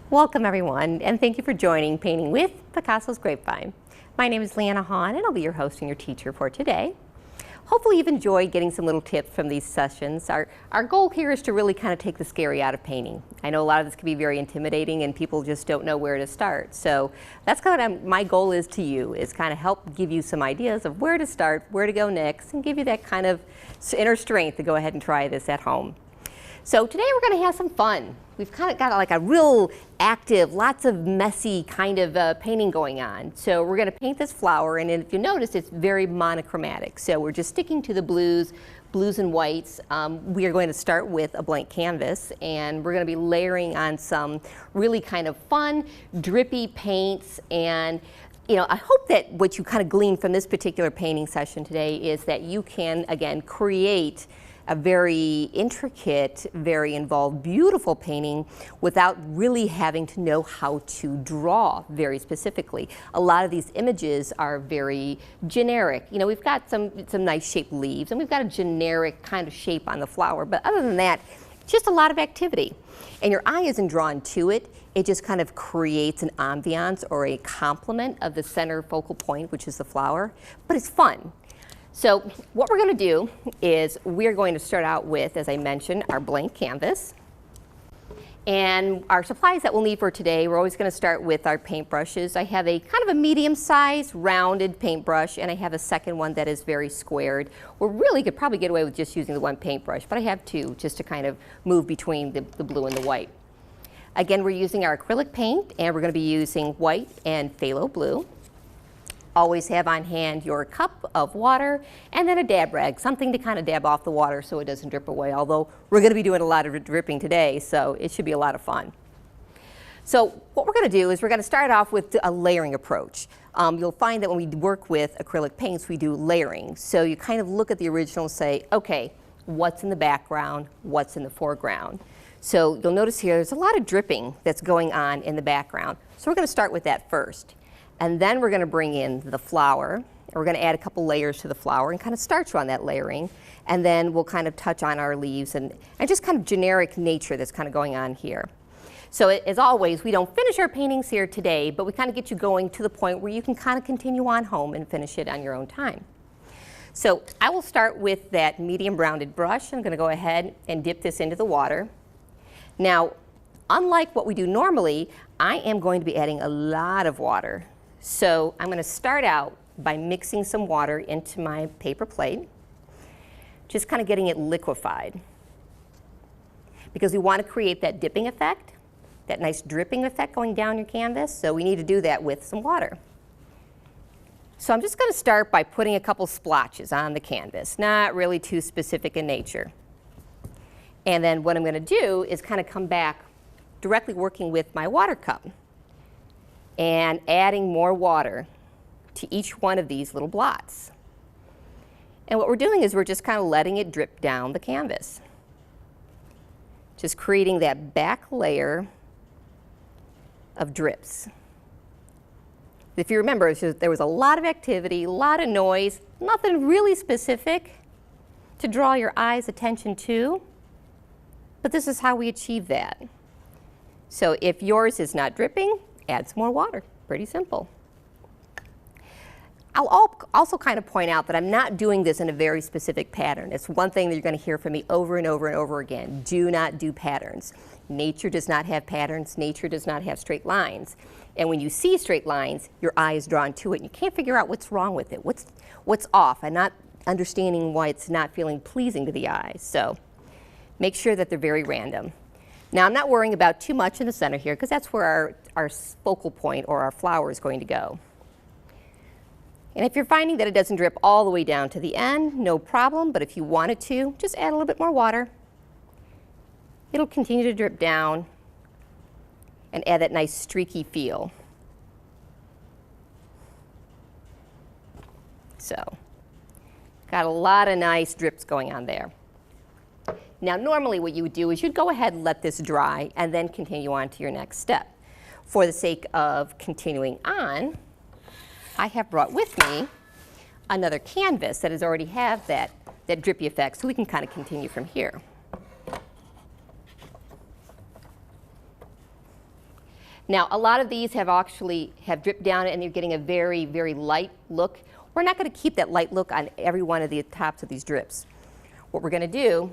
Welcome everyone, and thank you for joining Painting with Picasso's Grapevine. My name is Leanna Hahn, and I'll be your host and your teacher for today. Hopefully you've enjoyed getting some little tips from these sessions. Our goal here is to really kind of take the scary out of painting. I know a lot of this can be very intimidating and people just don't know where to start. So that's kind of my goal is to you, is kind of help give you some ideas of where to start, where to go next, and give you that kind of inner strength to go ahead and try this at home. So today we're going to have some fun. We've kind of got like a real active, lots of messy kind of painting going on. So we're going to paint this flower, and if you notice, it's very monochromatic. So we're just sticking to the blues and whites. We are going to start with a blank canvas, and we're going to be layering on some really kind of fun, drippy paints. And I hope that what you kind of glean from this particular painting session today is that you can, again, create a very intricate, very involved, beautiful painting without really having to know how to draw very specifically. A lot of these images are very generic. We've got some nice shaped leaves, and we've got a generic kind of shape on the flower, but other than that, just a lot of activity. And your eye isn't drawn to it. It just kind of creates an ambiance or a complement of the center focal point, which is the flower, but it's fun. So what we're going to do is we're going to start out with, as I mentioned, our blank canvas. And our supplies that we'll need for today, we're always going to start with our paintbrushes. I have a kind of a medium-sized rounded paintbrush, and I have a second one that is very squared. We really could probably get away with just using the one paintbrush, but I have two just to kind of move between the blue and the white. Again, we're using our acrylic paint, and we're going to be using white and phthalo blue. Always have on hand your cup of water and then a dab rag, something to kind of dab off the water so it doesn't drip away, although we're going to be doing a lot of dripping today, so it should be a lot of fun. So what we're going to do is we're going to start off with a layering approach. You'll find that when we work with acrylic paints, we do layering. So you kind of look at the original and say, okay, what's in the background, what's in the foreground? So you'll notice here there's a lot of dripping that's going on in the background. So we're going to start with that first. And then we're going to bring in the flower, and we're going to add a couple layers to the flower and kind of start you on that layering. And then we'll kind of touch on our leaves and just kind of generic nature that's kind of going on here. So as always, we don't finish our paintings here today, but we kind of get you going to the point where you can kind of continue on home and finish it on your own time. So I will start with that medium rounded brush. I'm going to go ahead and dip this into the water. Now, unlike what we do normally, I am going to be adding a lot of water. So I'm going to start out by mixing some water into my paper plate, just kind of getting it liquefied, because we want to create that dipping effect, that nice dripping effect going down your canvas, so we need to do that with some water. So I'm just going to start by putting a couple splotches on the canvas, not really too specific in nature. And then what I'm going to do is kind of come back directly working with my water cup and adding more water to each one of these little blots. And what we're doing is we're just kind of letting it drip down the canvas, just creating that back layer of drips. If you remember, there was a lot of activity, a lot of noise, nothing really specific to draw your eye's attention to, but this is how we achieve that. So if yours is not dripping, add some more water. Pretty simple. I'll also kind of point out that I'm not doing this in a very specific pattern. It's one thing that you're going to hear from me over and over and over again. Do not do patterns. Nature does not have patterns. Nature does not have straight lines. And when you see straight lines, your eye is drawn to it. And you can't figure out what's wrong with it, what's off, and not understanding why it's not feeling pleasing to the eye. So make sure that they're very random. Now, I'm not worrying about too much in the center here, because that's where our focal point or our flower is going to go. And if you're finding that it doesn't drip all the way down to the end, no problem, but if you wanted to, just add a little bit more water. It'll continue to drip down and add that nice streaky feel. So, got a lot of nice drips going on there. Now, normally what you would do is you'd go ahead and let this dry and then continue on to your next step. For the sake of continuing on, I have brought with me another canvas that has already have that drippy effect, so we can kind of continue from here. Now, a lot of these have actually dripped down and you're getting a very, very light look. We're not going to keep that light look on every one of the tops of these drips. What we're going to do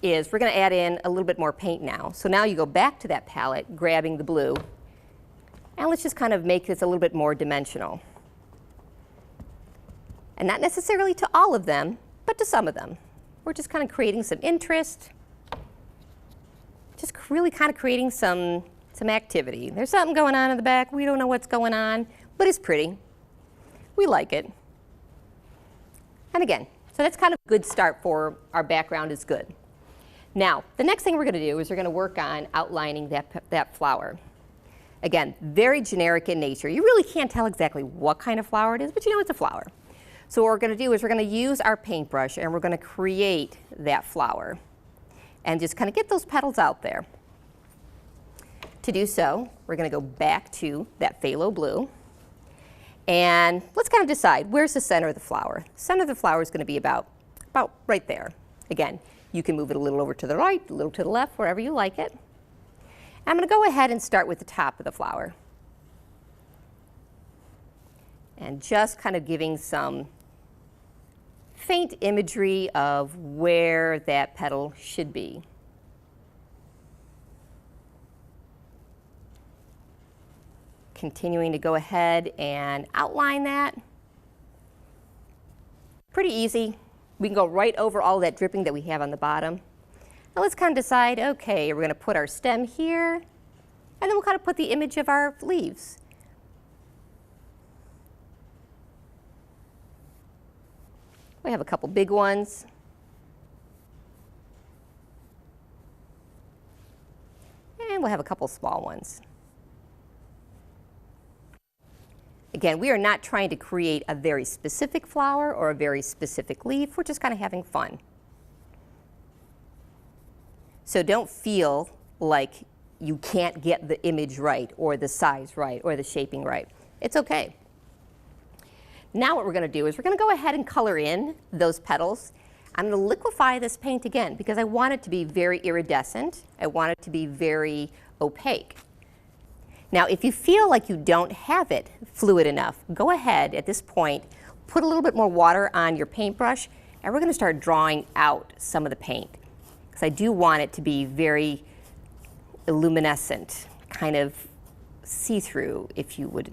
is we're going to add in a little bit more paint now. So now you go back to that palette, grabbing the blue, and let's just kind of make this a little bit more dimensional. And not necessarily to all of them, but to some of them. We're just kind of creating some interest, just really kind of creating some activity. There's something going on in the back. We don't know what's going on, but it's pretty. We like it. And again, so that's kind of a good start for our background is good. Now, the next thing we're going to do is we're going to work on outlining that flower. Again, very generic in nature. You really can't tell exactly what kind of flower it is, but you know it's a flower. So what we're going to do is we're going to use our paintbrush and we're going to create that flower and just kind of get those petals out there. To do so, we're going to go back to that phthalo blue and let's kind of decide where's the center of the flower. The center of the flower is going to be about right there. Again, you can move it a little over to the right, a little to the left, wherever you like it. I'm going to go ahead and start with the top of the flower and just kind of giving some faint imagery of where that petal should be. Continuing to go ahead and outline that. Pretty easy. We can go right over all that dripping that we have on the bottom. Now let's kind of decide, okay, we're going to put our stem here, and then we'll kind of put the image of our leaves. We have a couple big ones. And we'll have a couple small ones. Again, we are not trying to create a very specific flower or a very specific leaf. We're just kind of having fun. So don't feel like you can't get the image right or the size right or the shaping right. It's okay. Now what we're going to do is we're going to go ahead and color in those petals. I'm going to liquefy this paint again because I want it to be very iridescent. I want it to be very opaque. Now, if you feel like you don't have it fluid enough, go ahead at this point, put a little bit more water on your paintbrush, and we're going to start drawing out some of the paint. Because I do want it to be very luminescent, kind of see-through, if you would.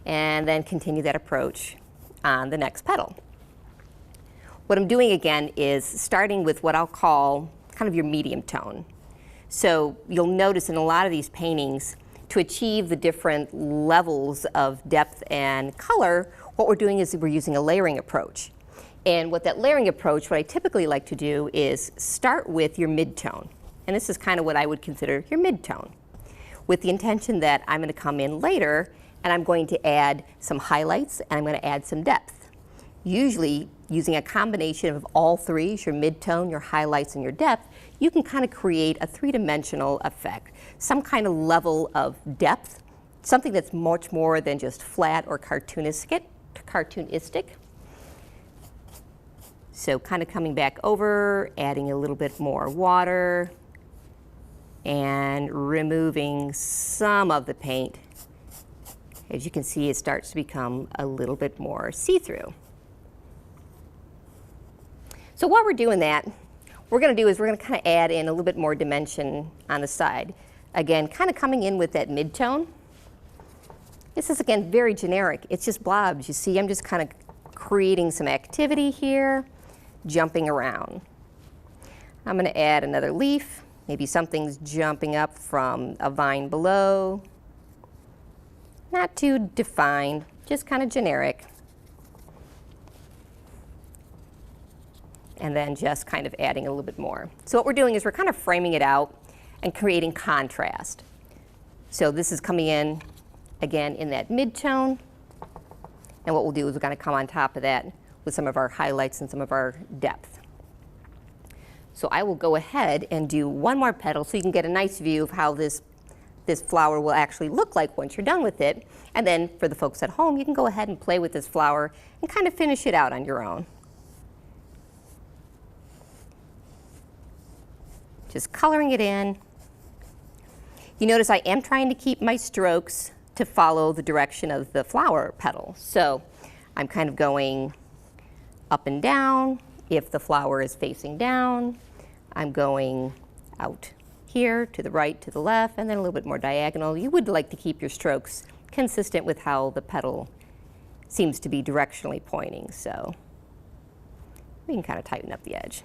And then continue that approach on the next petal. What I'm doing again is starting with what I'll call kind of your medium tone. So you'll notice in a lot of these paintings, to achieve the different levels of depth and color, what we're doing is we're using a layering approach. And what that layering approach, what I typically like to do is start with your mid-tone. And this is kind of what I would consider your mid-tone, with the intention that I'm going to come in later and I'm going to add some highlights and I'm going to add some depth. Usually, using a combination of all three, your mid-tone, your highlights, and your depth, you can kind of create a three-dimensional effect, some kind of level of depth, something that's much more than just flat or cartoonistic. So kind of coming back over, adding a little bit more water, and removing some of the paint. As you can see, it starts to become a little bit more see-through. So while we're doing that, what we're going to do is we're going to kind of add in a little bit more dimension on the side. Again, kind of coming in with that mid-tone. This is, again, very generic. It's just blobs. You see, I'm just kind of creating some activity here, jumping around. I'm going to add another leaf. Maybe something's jumping up from a vine below. Not too defined, just kind of generic. And then just kind of adding a little bit more. So what we're doing is we're kind of framing it out and creating contrast. So this is coming in, again, in that mid-tone. And what we'll do is we're going to come on top of that with some of our highlights and some of our depth. So I will go ahead and do one more petal so you can get a nice view of how this flower will actually look like once you're done with it. And then for the folks at home, you can go ahead and play with this flower and kind of finish it out on your own. Just coloring it in. You notice I am trying to keep my strokes to follow the direction of the flower petal. So I'm kind of going up and down. If the flower is facing down, I'm going out here to the right, to the left, and then a little bit more diagonal. You would like to keep your strokes consistent with how the petal seems to be directionally pointing. So we can kind of tighten up the edge.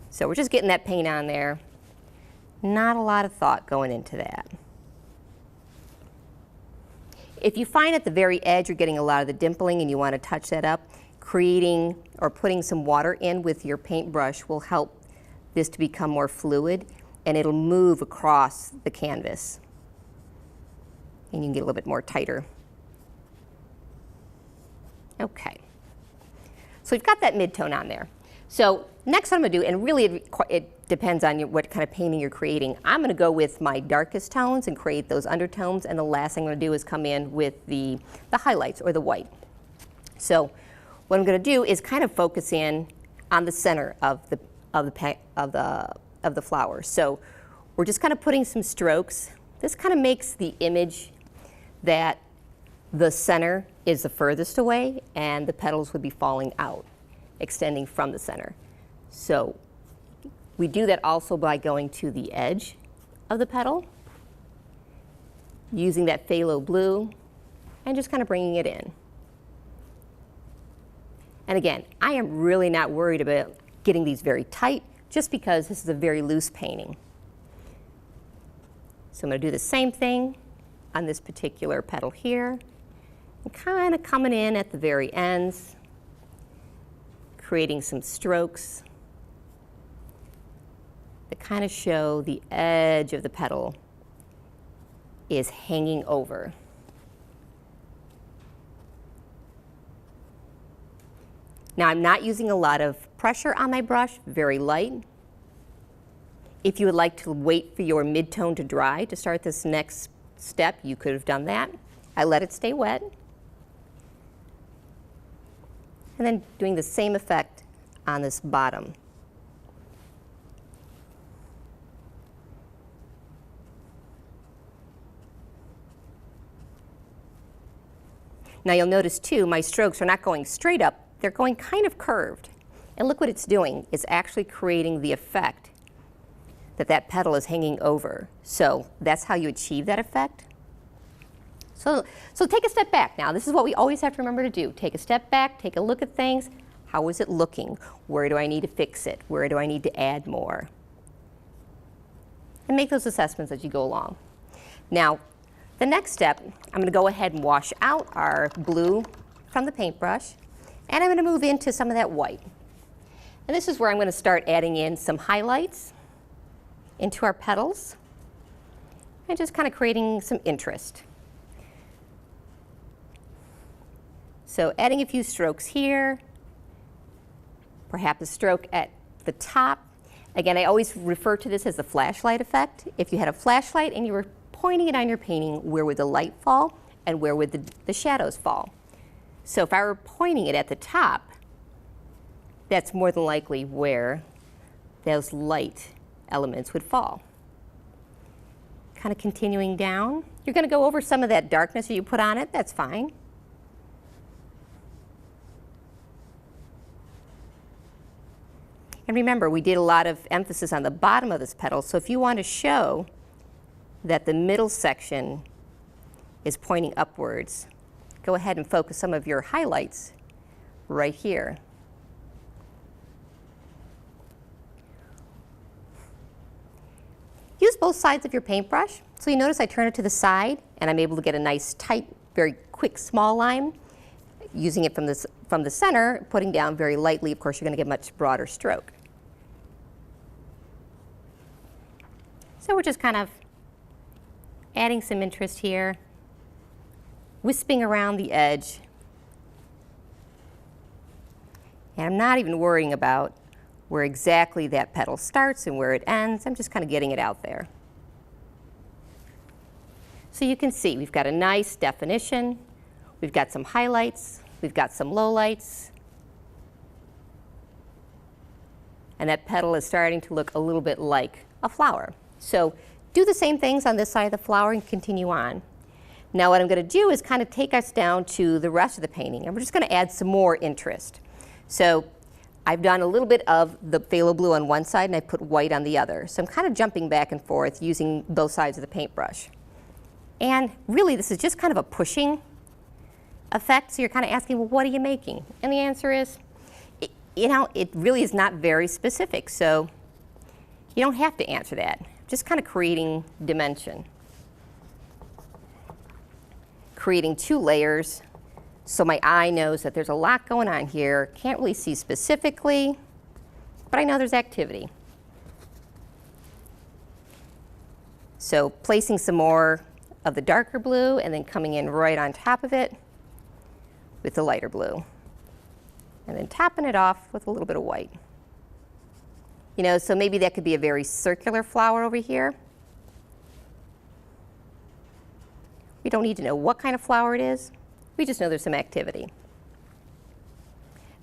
So we're just getting that paint on there. Not a lot of thought going into that. If you find at the very edge you're getting a lot of the dimpling and you want to touch that up, creating or putting some water in with your paintbrush will help this to become more fluid, and it'll move across the canvas. And you can get a little bit more tighter. Okay. So we've got that mid-tone on there. So next what I'm going to do, and really it depends on what kind of painting you're creating, I'm going to go with my darkest tones and create those undertones, and the last thing I'm going to do is come in with the highlights or the white. So what I'm going to do is kind of focus in on the center of the flower. So we're just kind of putting some strokes. This kind of makes the image that the center is the furthest away and the petals would be falling out, extending from the center. So we do that also by going to the edge of the petal, using that phthalo blue, and just kind of bringing it in. And again, I am really not worried about getting these very tight, just because this is a very loose painting. So I'm going to do the same thing on this particular petal here, and kind of coming in at the very ends, creating some strokes that kind of show the edge of the petal is hanging over. Now I'm not using a lot of pressure on my brush, very light. If you would like to wait for your mid-tone to dry to start this next step, you could have done that. I let it stay wet. And then doing the same effect on this bottom. Now you'll notice too, my strokes are not going straight up, they're going kind of curved. And look what it's doing, it's actually creating the effect that that petal is hanging over. So that's how you achieve that effect. So take a step back now. This is what we always have to remember to do. Take a step back, take a look at things. How is it looking? Where do I need to fix it? Where do I need to add more? And make those assessments as you go along. Now, the next step, I'm going to go ahead and wash out our blue from the paintbrush, and I'm going to move into some of that white. And this is where I'm going to start adding in some highlights into our petals, and just kind of creating some interest. So adding a few strokes here, perhaps a stroke at the top. Again, I always refer to this as the flashlight effect. If you had a flashlight and you were pointing it on your painting, where would the light fall and where would the shadows fall? So if I were pointing it at the top, that's more than likely where those light elements would fall. Kind of continuing down. You're going to go over some of that darkness that you put on it, that's fine. And remember, we did a lot of emphasis on the bottom of this petal, so if you want to show that the middle section is pointing upwards, go ahead and focus some of your highlights right here. Use both sides of your paintbrush. So you notice I turn it to the side and I'm able to get a nice tight, very quick small line. Using it from the center, putting down very lightly, of course you're going to get a much broader stroke. So we're just kind of adding some interest here, wisping around the edge. And I'm not even worrying about where exactly that petal starts and where it ends. I'm just kind of getting it out there. So you can see we've got a nice definition, we've got some highlights, we've got some lowlights, and that petal is starting to look a little bit like a flower. So do the same things on this side of the flower and continue on. Now what I'm going to do is kind of take us down to the rest of the painting, and we're just going to add some more interest. So I've done a little bit of the phthalo blue on one side and I put white on the other. So I'm kind of jumping back and forth using both sides of the paintbrush. And really this is just kind of a pushing effect. So you're kind of asking, well, what are you making? And the answer is, it really is not very specific. So you don't have to answer that. Just kind of creating dimension. Creating two layers so my eye knows that there's a lot going on here. Can't really see specifically, but I know there's activity. So placing some more of the darker blue and then coming in right on top of it with the lighter blue. And then topping it off with a little bit of white. So maybe that could be a very circular flower over here. We don't need to know what kind of flower it is. We just know there's some activity.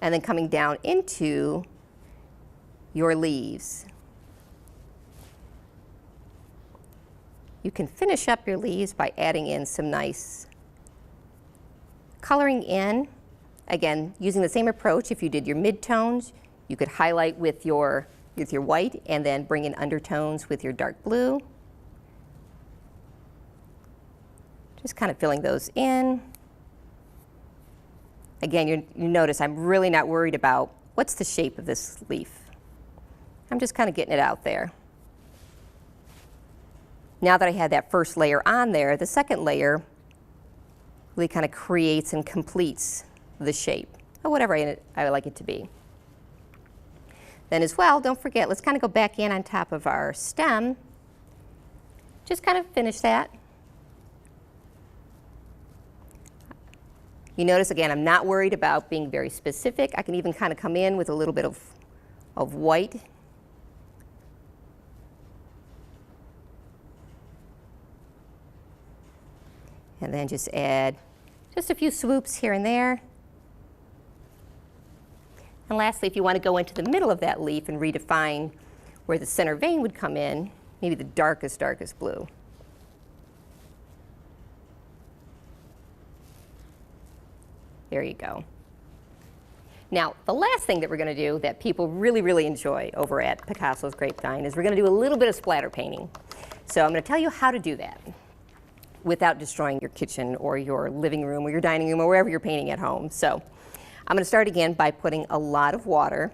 And then coming down into your leaves. You can finish up your leaves by adding in some nice coloring in. Again, using the same approach, if you did your midtones, you could highlight with your white and then bring in undertones with your dark blue. Just kind of filling those in. Again, you notice I'm really not worried about what's the shape of this leaf. I'm just kind of getting it out there. Now that I had that first layer on there, the second layer really kind of creates and completes the shape, or whatever I would like it to be. Then as well, don't forget, let's kind of go back in on top of our stem. Just kind of finish that. You notice, again, I'm not worried about being very specific. I can even kind of come in with a little bit of white. And then just add just a few swoops here and there. And lastly, if you want to go into the middle of that leaf and redefine where the center vein would come in, maybe the darkest blue. There you go. Now, the last thing that we're going to do that people really, really enjoy over at Picasso's Grapevine is we're going to do a little bit of splatter painting. So I'm going to tell you how to do that without destroying your kitchen or your living room or your dining room or wherever you're painting at home. So I'm going to start again by putting a lot of water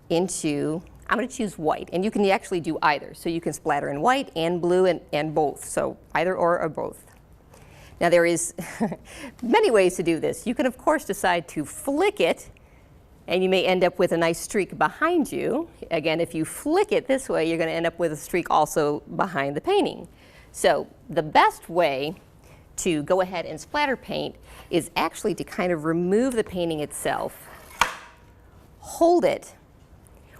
into, I'm going to choose white, and you can actually do either. So you can splatter in white and blue and both, so either or both. Now there is many ways to do this. You can of course decide to flick it, and you may end up with a nice streak behind you. Again, if you flick it this way, you're going to end up with a streak also behind the painting. So the best way to go ahead and splatter paint is actually to kind of remove the painting itself, hold it.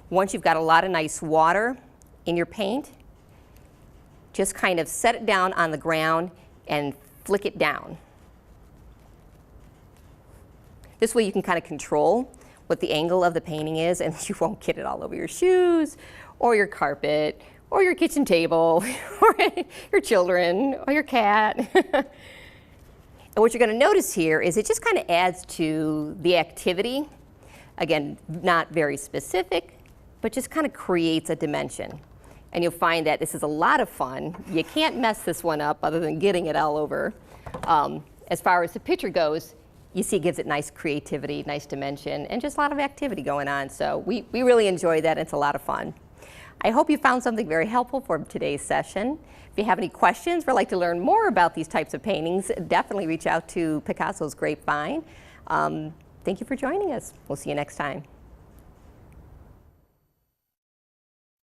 Once you've got a lot of nice water in your paint, just kind of set it down on the ground and flick it down. This way you can kind of control what the angle of the painting is, and you won't get it all over your shoes or your carpet or your kitchen table or your children or your cat. And what you're going to notice here is it just kind of adds to the activity. Again, not very specific, but just kind of creates a dimension. And you'll find that this is a lot of fun. You can't mess this one up other than getting it all over. As far as the picture goes, you see it gives it nice creativity, nice dimension, and just a lot of activity going on. So we really enjoy that. It's a lot of fun. I hope you found something very helpful for today's session. If you have any questions or like to learn more about these types of paintings, definitely reach out to Picasso's Grapevine. Thank you for joining us. We'll see you next time.